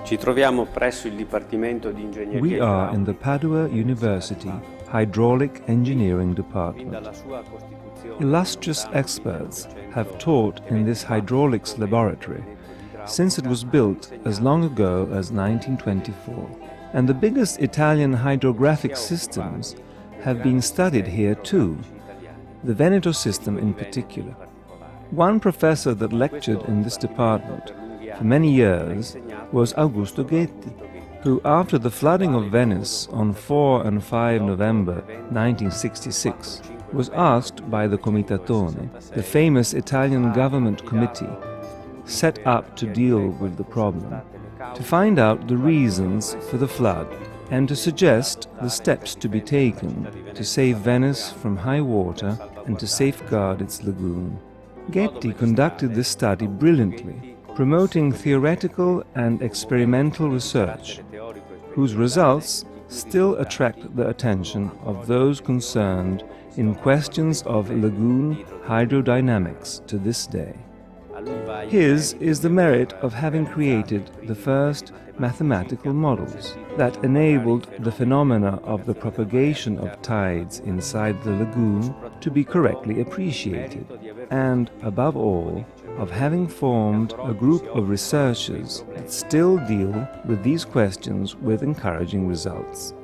Ci troviamo presso il Dipartimento di Ingegneria We are in the Padua University Hydraulic Engineering Department. Illustrious experts have taught in this hydraulics laboratory since it was built as long ago as 1924. And the biggest Italian hydrographic systems have been studied here too, the Veneto system in particular. One professor that lectured in this department for many years was Augusto Ghetti, who after the flooding of Venice on 4 and 5 November 1966 was asked by the Comitatone, the famous Italian government committee set up to deal with the problem, to find out the reasons for the flood and to suggest the steps to be taken to save Venice from high water and to safeguard its lagoon. Ghetti conducted this study brilliantly, promoting theoretical and experimental research, whose results still attract the attention of those concerned in questions of lagoon hydrodynamics to this day. His is the merit of having created the first mathematical models that enabled the phenomena of the propagation of tides inside the lagoon to be correctly appreciated, and, above all, of having formed a group of researchers that still deal with these questions with encouraging results.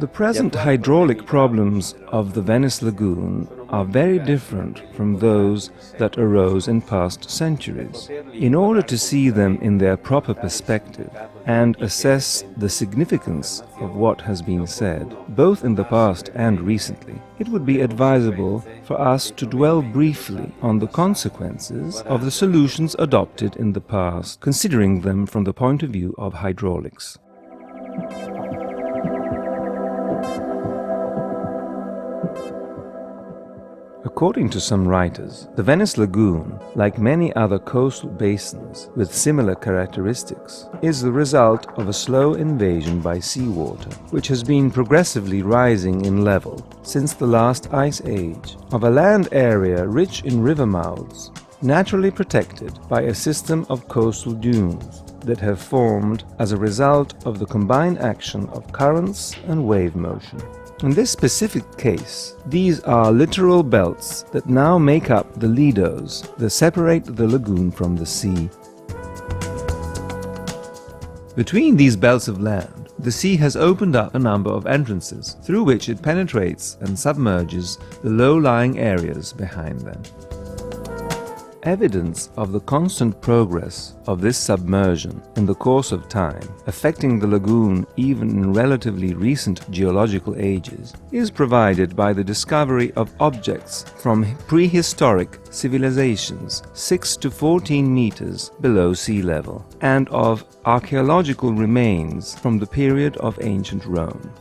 The present hydraulic problems of the Venice Lagoon are very different from those that arose in past centuries. In order to see them in their proper perspective and assess the significance of what has been said, both in the past and recently, it would be advisable for us to dwell briefly on the consequences of the solutions adopted in the past, considering them from the point of view of hydraulics. According to some writers, the Venice Lagoon, like many other coastal basins with similar characteristics, is the result of a slow invasion by seawater, which has been progressively rising in level since the last ice age, of a land area rich in river mouths, naturally protected by a system of coastal dunes that have formed as a result of the combined action of currents and wave motion. In this specific case, these are littoral belts that now make up the lidos that separate the lagoon from the sea. Between these belts of land, the sea has opened up a number of entrances through which it penetrates and submerges the low-lying areas behind them. Evidence of the constant progress of this submersion in the course of time, affecting the lagoon even in relatively recent geological ages, is provided by the discovery of objects from prehistoric civilizations 6 to 14 meters below sea level, and of archaeological remains from the period of ancient Rome.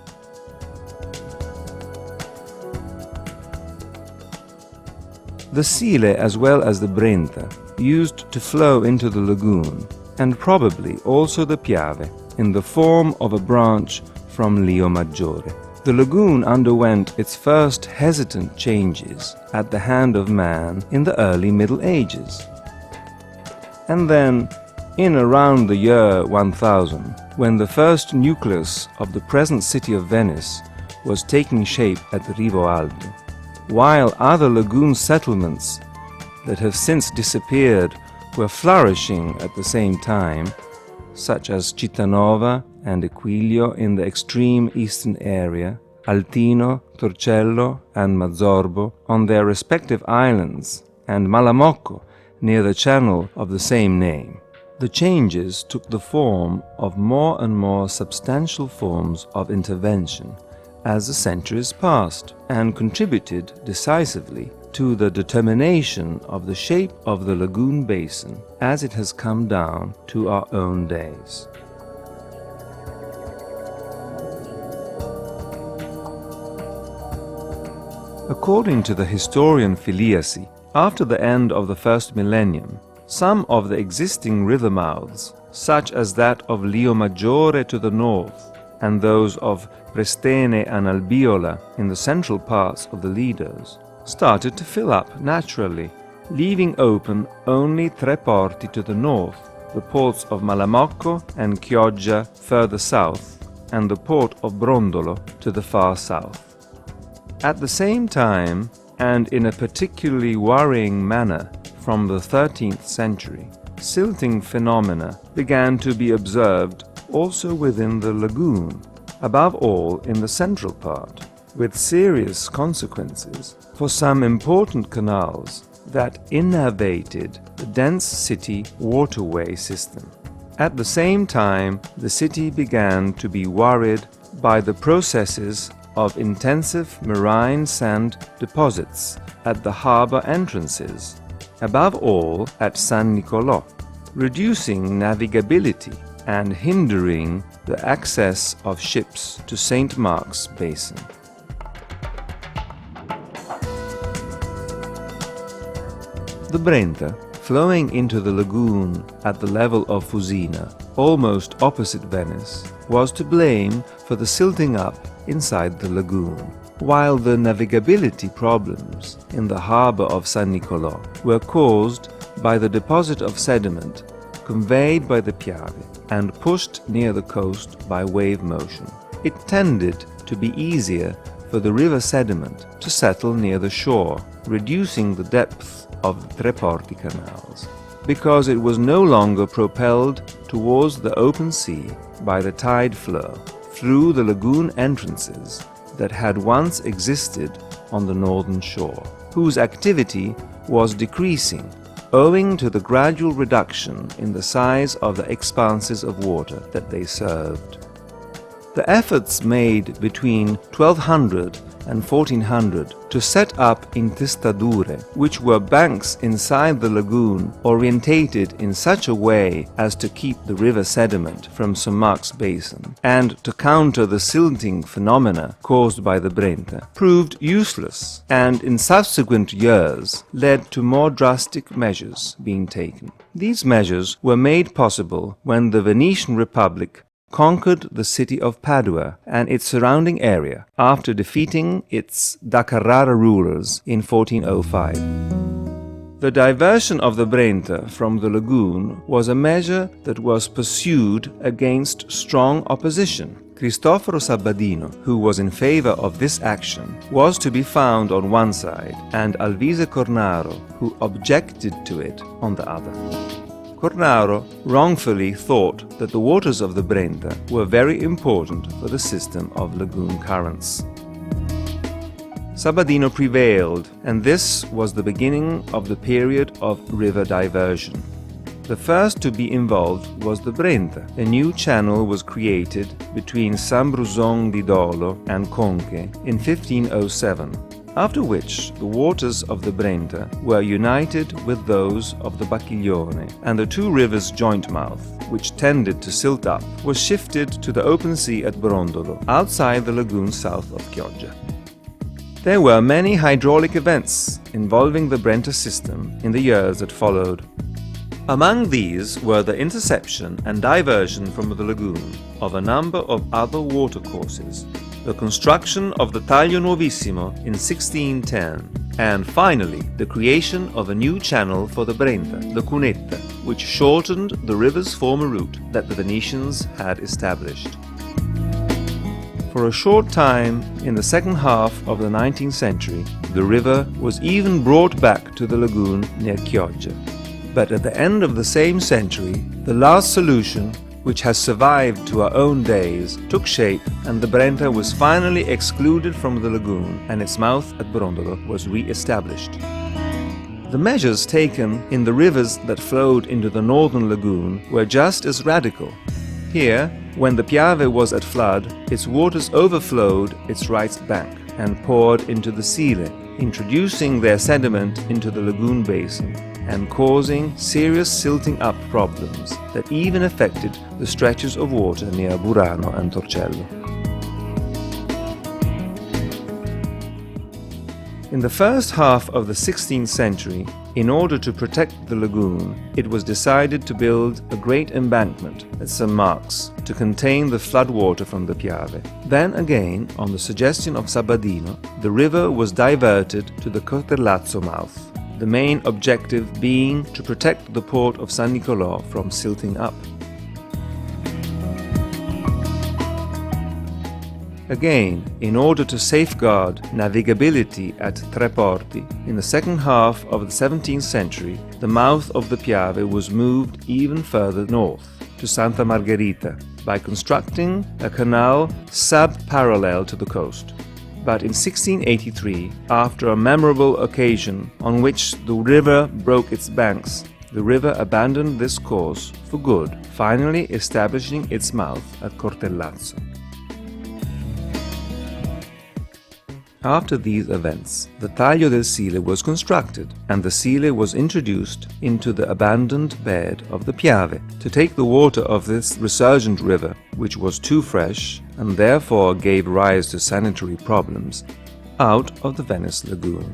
The Sile as well as the Brenta used to flow into the lagoon, and probably also the Piave, in the form of a branch from Lio Maggiore. The lagoon underwent its first hesitant changes at the hand of man in the early Middle Ages. And then, in around the year 1000, when the first nucleus of the present city of Venice was taking shape at Rivo Alto, while other lagoon settlements that have since disappeared were flourishing at the same time, such as Cittanova and Equilio in the extreme eastern area, Altino, Torcello and Mazzorbo on their respective islands, and Malamocco near the channel of the same name. The changes took the form of more and more substantial forms of intervention as the centuries passed, and contributed decisively to the determination of the shape of the lagoon basin as it has come down to our own days. According to the historian Filiasi, after the end of the first millennium, some of the existing river mouths, such as that of Liomaggiore to the north, and those of Prestene and Albiola in the central parts of the Lidos, started to fill up naturally, leaving open only Tre Porti to the north, the ports of Malamocco and Chioggia further south, and the port of Brondolo to the far south. At the same time, and in a particularly worrying manner from the 13th century, silting phenomena began to be observed also within the lagoon, above all in the central part, with serious consequences for some important canals that innervated the dense city waterway system. At the same time, the city began to be worried by the processes of intensive marine sand deposits at the harbor entrances, above all at San Nicolò, reducing navigability and hindering the access of ships to St. Mark's Basin. The Brenta, flowing into the lagoon at the level of Fusina, almost opposite Venice, was to blame for the silting up inside the lagoon, while the navigability problems in the harbor of San Nicolò were caused by the deposit of sediment conveyed by the Piave and pushed near the coast by wave motion. It tended to be easier for the river sediment to settle near the shore, reducing the depth of the Tre Porti canals, because it was no longer propelled towards the open sea by the tide flow through the lagoon entrances that had once existed on the northern shore, whose activity was decreasing owing to the gradual reduction in the size of the expanses of water that they served. The efforts made between 1200 and 1400 to set up intestadure, which were banks inside the lagoon orientated in such a way as to keep the river sediment from St. Mark's Basin, and to counter the silting phenomena caused by the Brenta, proved useless, and in subsequent years led to more drastic measures being taken. These measures were made possible when the Venetian Republic conquered the city of Padua and its surrounding area after defeating its da Carrara rulers in 1405. The diversion of the Brenta from the lagoon was a measure that was pursued against strong opposition. Cristoforo Sabadino, who was in favor of this action, was to be found on one side, and Alvise Cornaro, who objected to it, on the other. Cornaro wrongfully thought that the waters of the Brenta were very important for the system of lagoon currents. Sabadino prevailed, and this was the beginning of the period of river diversion. The first to be involved was the Brenta. A new channel was created between San Bruson di Dolo and Conche in 1507. After which the waters of the Brenta were united with those of the Bacchiglione, and the two rivers' joint mouth, which tended to silt up, was shifted to the open sea at Brondolo, outside the lagoon south of Chioggia. There were many hydraulic events involving the Brenta system in the years that followed. Among these were the interception and diversion from the lagoon of a number of other watercourses, the construction of the Taglio Nuovissimo in 1610, and finally the creation of a new channel for the Brenta, the Cunetta, which shortened the river's former route that the Venetians had established. For a short time, in the second half of the 19th century, the river was even brought back to the lagoon near Chioggia. But at the end of the same century, the last solution, which has survived to our own days, took shape, and the Brenta was finally excluded from the lagoon, and its mouth at Brondolo was re-established. The measures taken in the rivers that flowed into the northern lagoon were just as radical. Here, when the Piave was at flood, its waters overflowed its right bank and poured into the Sile, introducing their sediment into the lagoon basin and causing serious silting up problems that even affected the stretches of water near Burano and Torcello. In the first half of the 16th century, In order to protect the lagoon, it was decided to build a great embankment at St. Mark's to contain the floodwater from the Piave. Then again, on the suggestion of Sabadino, the river was diverted to the Cortellazzo mouth, the main objective being to protect the port of San Nicolò from silting up. Again, in order to safeguard navigability at Tre Porti, in the second half of the 17th century, the mouth of the Piave was moved even further north, to Santa Margherita, by constructing a canal sub-parallel to the coast. But in 1683, after a memorable occasion on which the river broke its banks, the river abandoned this course for good, finally establishing its mouth at Cortellazzo. After these events, the Taglio del Sile was constructed and the Sile was introduced into the abandoned bed of the Piave to take the water of this resurgent river, which was too fresh and therefore gave rise to sanitary problems, out of the Venice Lagoon.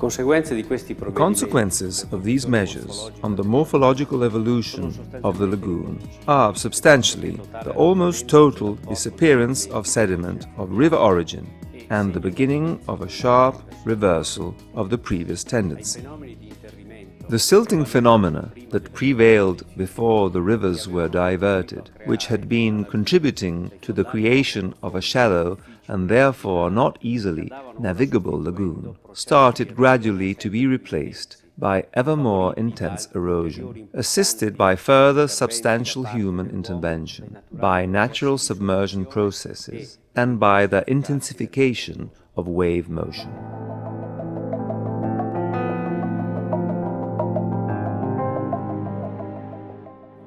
The consequences of these measures on the morphological evolution of the lagoon are substantially the almost total disappearance of sediment of river origin and the beginning of a sharp reversal of the previous tendency. The silting phenomena that prevailed before the rivers were diverted, which had been contributing to the creation of a shallow and therefore not easily navigable lagoon, started gradually to be replaced by ever more intense erosion, assisted by further substantial human intervention, by natural submersion processes, and by the intensification of wave motion.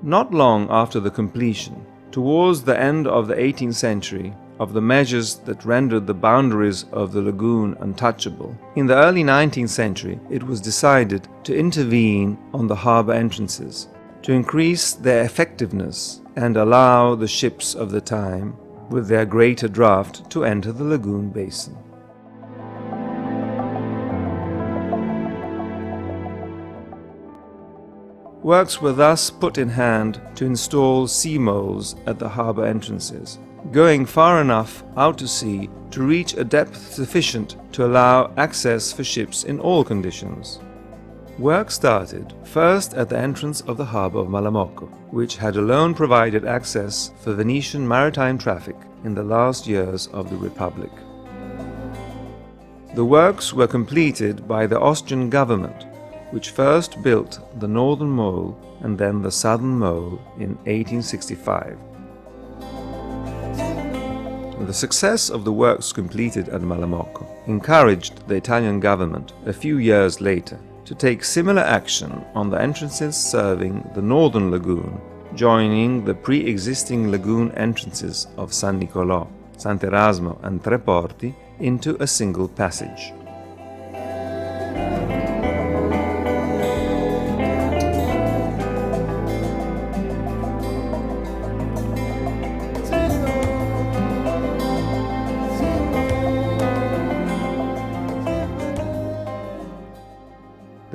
Not long after the completion, towards the end of the 18th century, of the measures that rendered the boundaries of the lagoon untouchable, in the early 19th century it was decided to intervene on the harbour entrances, to increase their effectiveness and allow the ships of the time, with their greater draft, to enter the lagoon basin. Works were thus put in hand to install sea moles at the harbour entrances, going far enough out to sea to reach a depth sufficient to allow access for ships in all conditions. Work started first at the entrance of the harbour of Malamocco, which had alone provided access for Venetian maritime traffic in the last years of the Republic. The works were completed by the Austrian government, which first built the northern mole and then the southern mole in 1865. The success of the works completed at Malamocco encouraged the Italian government a few years later to take similar action on the entrances serving the northern lagoon, joining the pre-existing lagoon entrances of San Nicolò, Sant'Erasmo and Tre Porti into a single passage.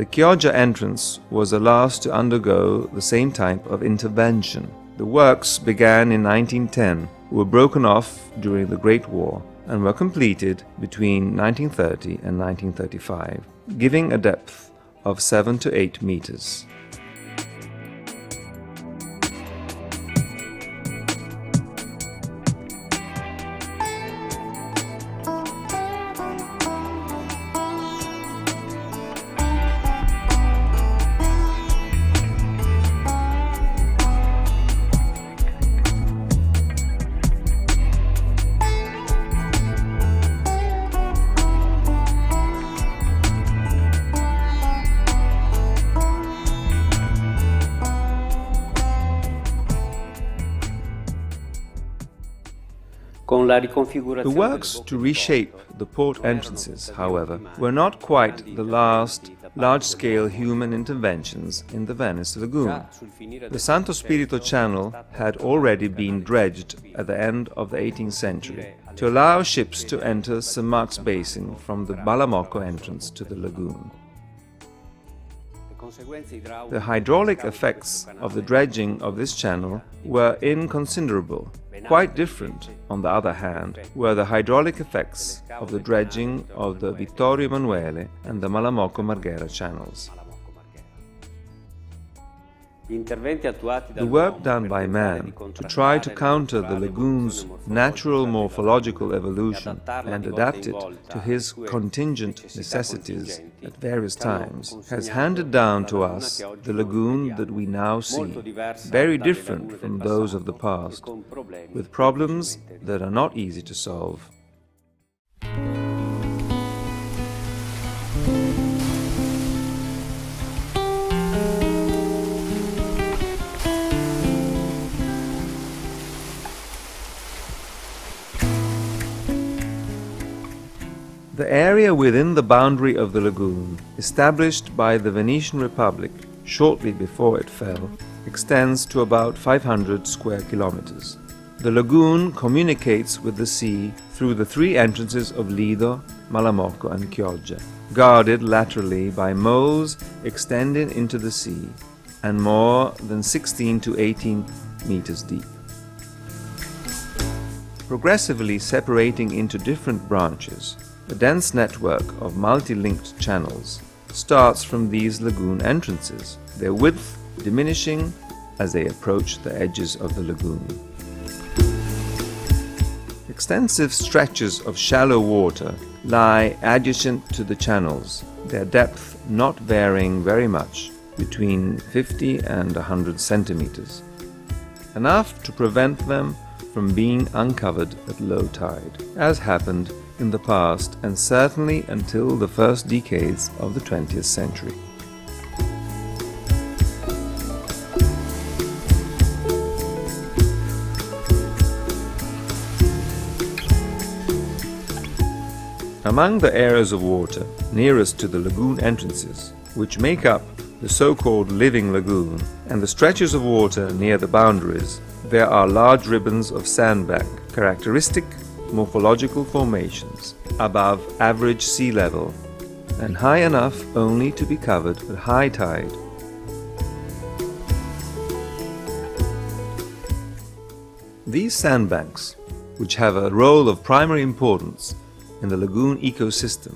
The Chioggia entrance was the last to undergo the same type of intervention. The works began in 1910, were broken off during the Great War, and were completed between 1930 and 1935, giving a depth of 7 to 8 meters. The works to reshape the port entrances, however, were not quite the last large-scale human interventions in the Venice Lagoon. The Santo Spirito Channel had already been dredged at the end of the 18th century to allow ships to enter St. Mark's Basin from the Malamocco entrance to the lagoon. The hydraulic effects of the dredging of this channel were inconsiderable. Quite different, on the other hand, were the hydraulic effects of the dredging of the Vittorio Emanuele and the Malamocco Marghera channels. The work done by man to try to counter the lagoon's natural morphological evolution and adapt it to his contingent necessities at various times has handed down to us the lagoon that we now see, very different from those of the past, with problems that are not easy to solve. The area within the boundary of the lagoon, established by the Venetian Republic shortly before it fell, extends to about 500 square kilometers. The lagoon communicates with the sea through the three entrances of Lido, Malamocco and Chioggia, guarded laterally by moles extending into the sea and more than 16 to 18 meters deep. Progressively separating into different branches, the dense network of multi-linked channels starts from these lagoon entrances, their width diminishing as they approach the edges of the lagoon. Extensive stretches of shallow water lie adjacent to the channels, their depth not varying very much, between 50 and 100 centimeters, enough to prevent them from being uncovered at low tide, as happened in the past and certainly until the first decades of the 20th century. Among the areas of water nearest to the lagoon entrances, which make up the so-called living lagoon, and the stretches of water near the boundaries, there are large ribbons of sandbank, characteristic morphological formations above average sea level and high enough only to be covered at high tide. These sandbanks, which have a role of primary importance in the lagoon ecosystem,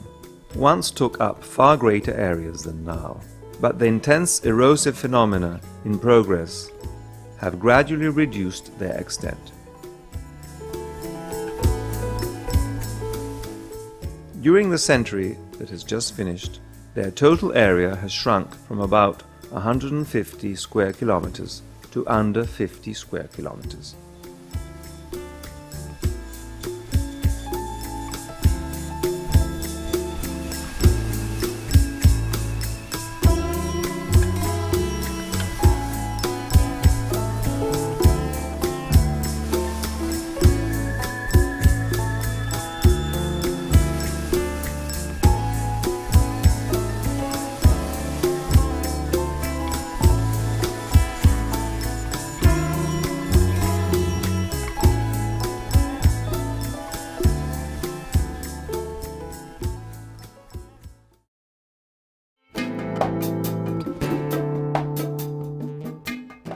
once took up far greater areas than now, but the intense erosive phenomena in progress have gradually reduced their extent. During the century that has just finished, their total area has shrunk from about 150 square kilometers to under 50 square kilometers.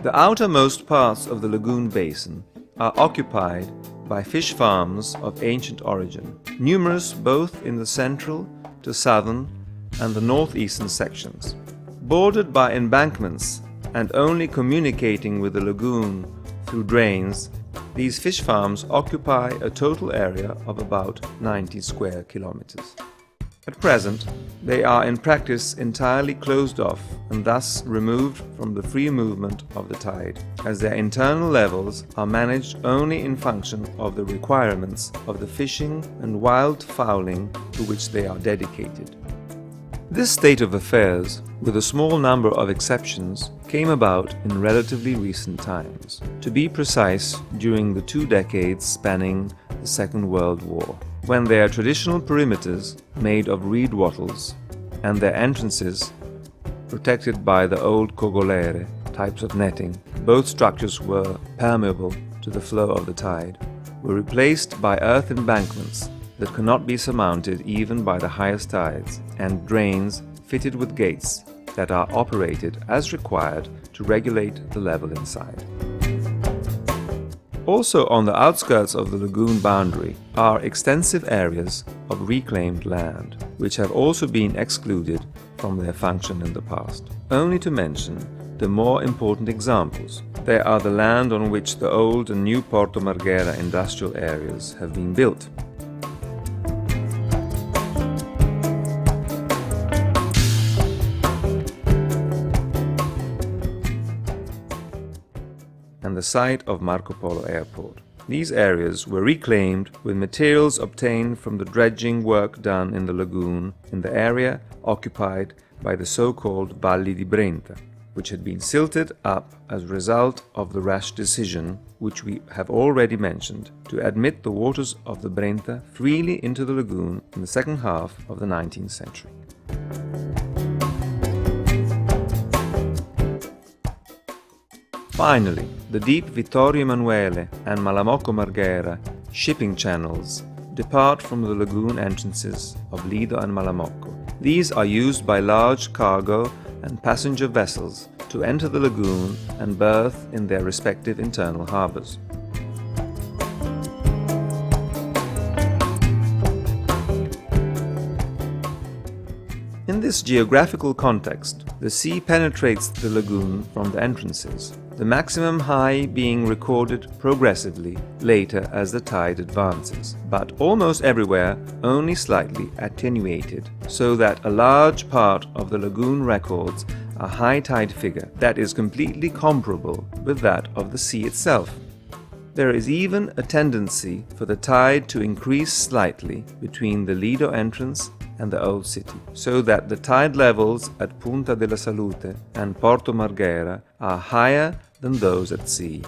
The outermost parts of the lagoon basin are occupied by fish farms of ancient origin, numerous both in the central to southern and the northeastern sections. Bordered by embankments and only communicating with the lagoon through drains, these fish farms occupy a total area of about 90 square kilometers. At present, they are in practice entirely closed off and thus removed from the free movement of the tide, as their internal levels are managed only in function of the requirements of the fishing and wild fowling to which they are dedicated. This state of affairs, with a small number of exceptions, came about in relatively recent times. To be precise, during the 2 decades spanning the Second World War, when their traditional perimeters, made of reed wattles, and their entrances, protected by the old cogolere types of netting, both structures were permeable to the flow of the tide, were replaced by earth embankments that cannot be surmounted even by the highest tides, and drains fitted with gates that are operated as required to regulate the level inside. Also on the outskirts of the lagoon boundary are extensive areas of reclaimed land, which have also been excluded from their function in the past. Only to mention the more important examples. There are the land on which the old and new Porto Marghera industrial areas have been built. And the site of Marco Polo Airport. These areas were reclaimed with materials obtained from the dredging work done in the lagoon in the area occupied by the so-called Valli di Brenta, which had been silted up as a result of the rash decision, which we have already mentioned, to admit the waters of the Brenta freely into the lagoon in the second half of the 19th century. Finally, the deep Vittorio Emanuele and Malamocco Marghera shipping channels depart from the lagoon entrances of Lido and Malamocco. These are used by large cargo and passenger vessels to enter the lagoon and berth in their respective internal harbours. In this geographical context, the sea penetrates the lagoon from the entrances, the maximum high being recorded progressively later as the tide advances, but almost everywhere only slightly attenuated, so that a large part of the lagoon records a high tide figure that is completely comparable with that of the sea itself. There is even a tendency for the tide to increase slightly between the Lido entrance and the Old City, so that the tide levels at Punta della Salute and Porto Marghera are higher than those at sea.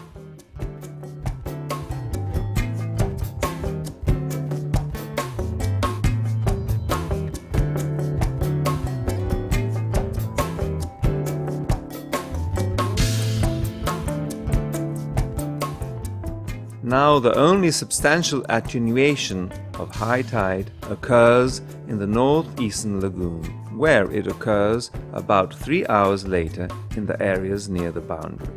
Now the only substantial attenuation of high tide occurs in the northeastern lagoon, where it occurs about 3 hours later in the areas near the boundary.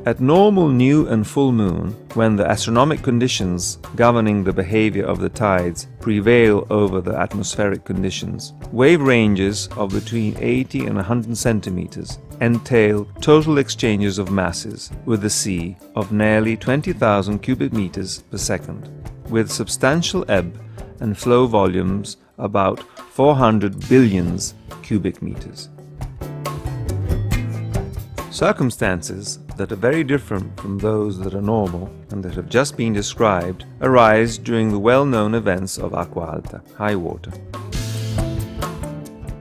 At normal new and full moon, when the astronomic conditions governing the behavior of the tides prevail over the atmospheric conditions, wave ranges of between 80 and 100 centimeters entail total exchanges of masses with the sea of nearly 20,000 cubic meters per second, with substantial ebb and flow volumes about 400 billions cubic meters. Circumstances that are very different from those that are normal and that have just been described arise during the well-known events of Acqua Alta, high water.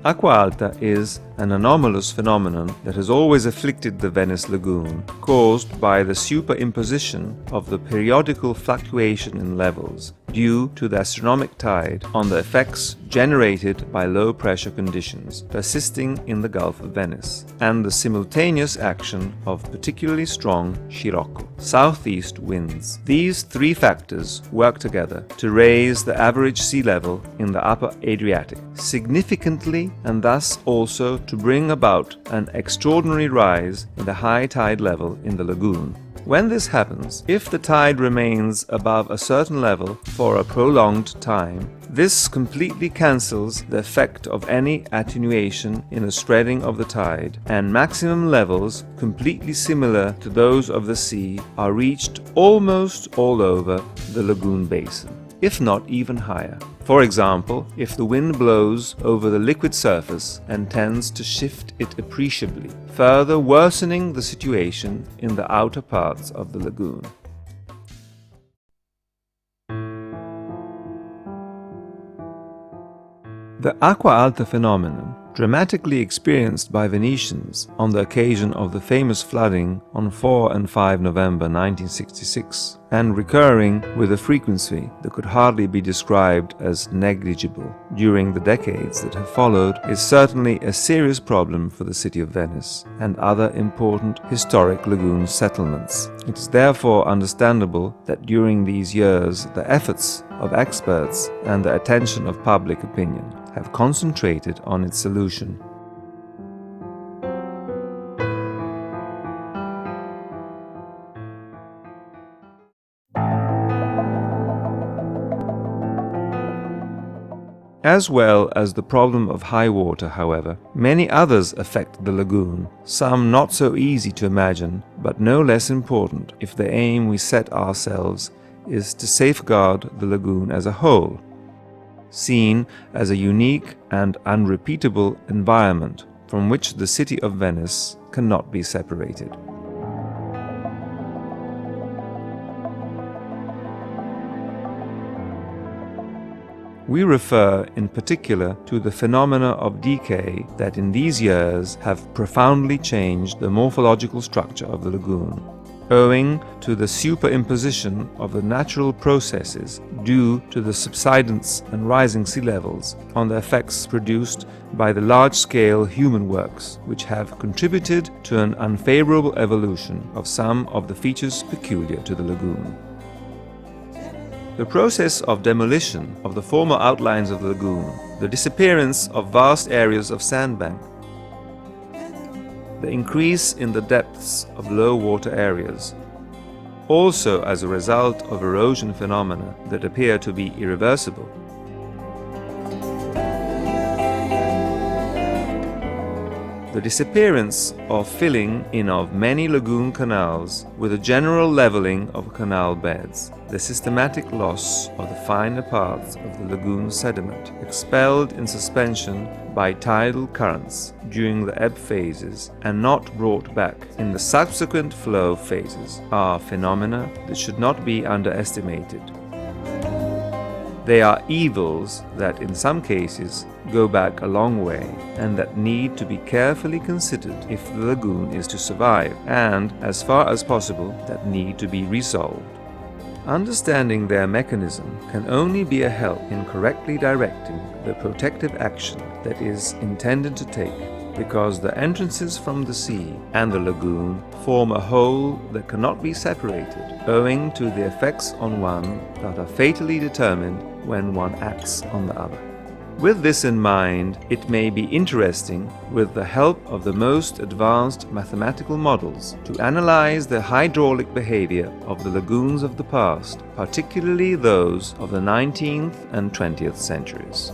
Acqua Alta is an anomalous phenomenon that has always afflicted the Venice lagoon, caused by the superimposition of the periodical fluctuation in levels due to the astronomic tide on the effects generated by low-pressure conditions persisting in the Gulf of Venice, and the simultaneous action of particularly strong scirocco, southeast winds. These three factors work together to raise the average sea level in the upper Adriatic significantly, and thus also to bring about an extraordinary rise in the high tide level in the lagoon. When this happens, if the tide remains above a certain level for a prolonged time, this completely cancels the effect of any attenuation in the spreading of the tide, and maximum levels completely similar to those of the sea are reached almost all over the lagoon basin, if not even higher. For example, if the wind blows over the liquid surface and tends to shift it appreciably, further worsening the situation in the outer parts of the lagoon. The Acqua Alta phenomenon dramatically experienced by Venetians on the occasion of the famous flooding on 4 and 5 November 1966, and recurring with a frequency that could hardly be described as negligible during the decades that have followed, is certainly a serious problem for the city of Venice and other important historic lagoon settlements. It is therefore understandable that during these years the efforts of experts and the attention of public opinion have concentrated on its solution. As well as the problem of high water, however, many others affect the lagoon, some not so easy to imagine, but no less important if the aim we set ourselves is to safeguard the lagoon as a whole, seen as a unique and unrepeatable environment from which the city of Venice cannot be separated. We refer in particular to the phenomena of decay that in these years have profoundly changed the morphological structure of the lagoon, owing to the superimposition of the natural processes due to the subsidence and rising sea levels on the effects produced by the large-scale human works which have contributed to an unfavorable evolution of some of the features peculiar to the lagoon. The process of demolition of the former outlines of the lagoon, the disappearance of vast areas of sandbank, the increase in the depths of low water areas, also as a result of erosion phenomena that appear to be irreversible, the disappearance or filling in of many lagoon canals with a general leveling of canal beds, the systematic loss of the finer parts of the lagoon sediment expelled in suspension by tidal currents during the ebb phases and not brought back in the subsequent flow phases are phenomena that should not be underestimated. They are evils that in some cases go back a long way and that need to be carefully considered if the lagoon is to survive, and, as far as possible, that need to be resolved. Understanding their mechanism can only be a help in correctly directing the protective action that is intended to take, because the entrances from the sea and the lagoon form a whole that cannot be separated, owing to the effects on one that are fatally determined when one acts on the other. With this in mind, it may be interesting, with the help of the most advanced mathematical models, to analyze the hydraulic behavior of the lagoons of the past, particularly those of the 19th and 20th centuries.